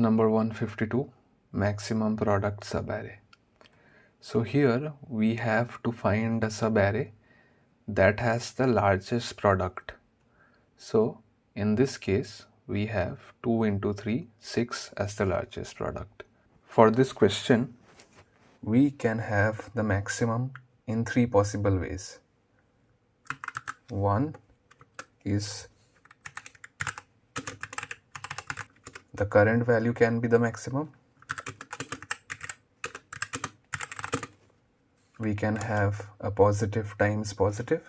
number 152, maximum product subarray. So here we have to find a subarray that has the largest product. So in this case we have 2 into 3, 6 as the largest product. For this question we can have the maximum in 3 possible ways. One is the current value can be the maximum. We can have a positive times positive,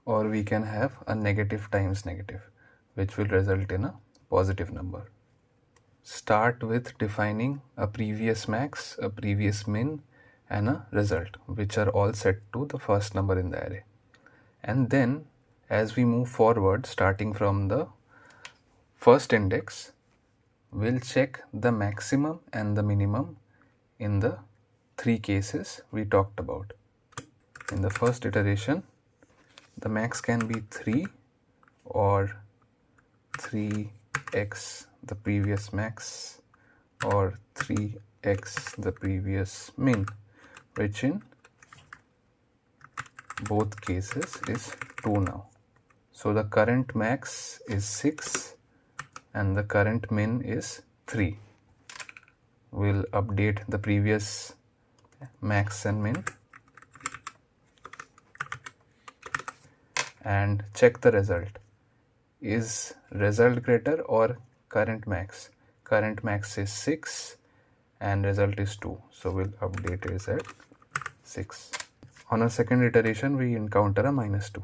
or we can have a negative times negative, which will result in a positive number. Start with defining a previous max, a previous min, and a result, which are all set to the first number in the array. And then as we move forward, starting from the first index, we'll check the maximum and the minimum in the 3 cases we talked about. In the first iteration, the max can be 3 or 3x the previous max or 3x the previous min, which in both cases is 2 now. So the current max is 6 and the current min is 3. We'll update the previous max and min and check the result. Is result greater or current max? Current max is 6 and result is 2. So we'll update is at 6. On a second iteration we encounter a -2.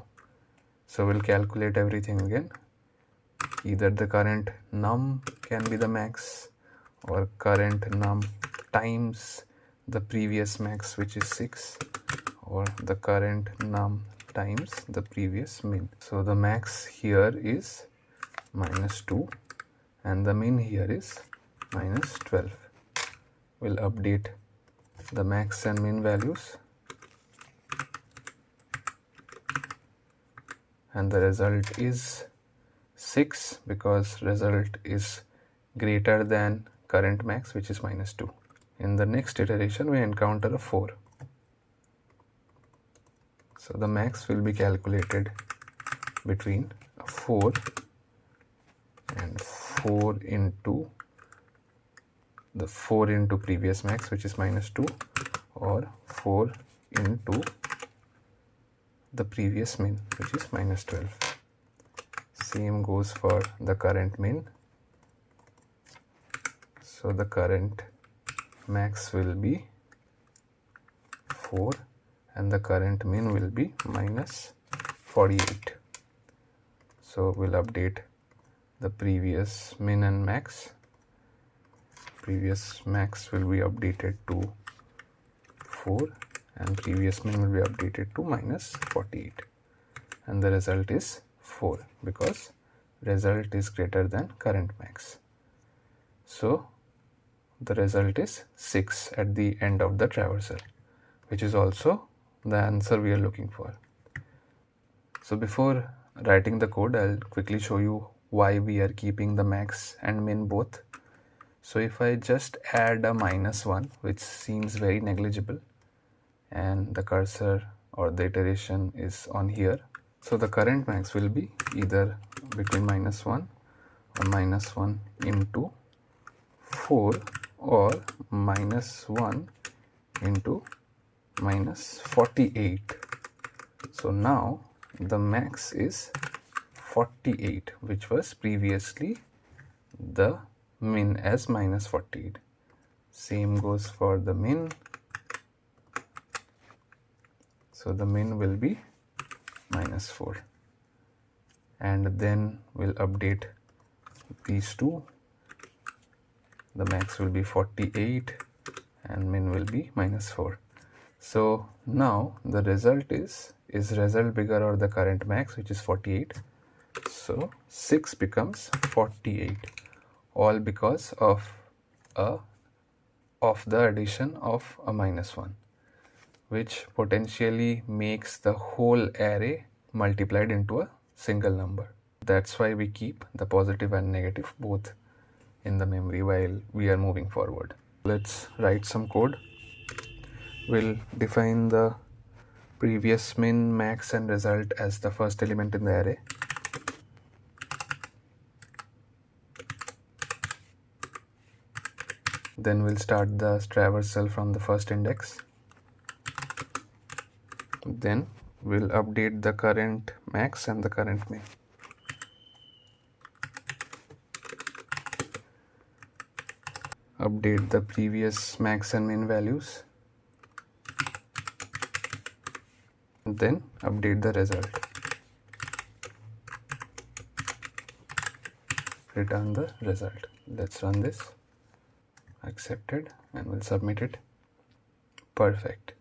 So we'll calculate everything again. Either the current num can be the max or current num times the previous max, which is 6, or the current num times the previous min. So the max here is -2 and the min here is -12. We'll update the max and min values and the result is 6 because result is greater than current max, which is -2. In the next iteration we encounter a 4. So the max will be calculated between 4 and 4 into the 4 into previous max, which is -2, or 4 into the previous min, which is -12. Same goes for the current min. So the current max will be 4 and the current min will be -48. So we'll update the previous min and max. Previous max will be updated to 4 and previous min will be updated to -48, and the result is 4 because result is greater than current max. So the result is 6 at the end of the traversal, which is also the answer we are looking for. So before writing the code, I'll quickly show you why we are keeping the max and min both. So if I just add a -1, which seems very negligible, and the cursor or the iteration is on here, so the current max will be either between -1 or -1 into 4 or -1 into -48. So now the max is 48, which was previously the min as -48. Same goes for the min. So the min will be -4, and then we'll update these two. The max will be 48 and min will be -4. So now the result is result bigger or the current max, which is 48? So 6 becomes 48, all because of the addition of a -1, which potentially makes the whole array multiplied into a single number. that's why we keep the positive and negative both in the memory while we are moving forward. Let's write some code. We'll define the previous, min, max and result as the first element in the array. Then we'll start the traversal from the first index. Then we'll update the current max and the current min. Update the previous max and min values. Then update the result. Return the result. Let's run this. Accepted, and we'll submit it. Perfect.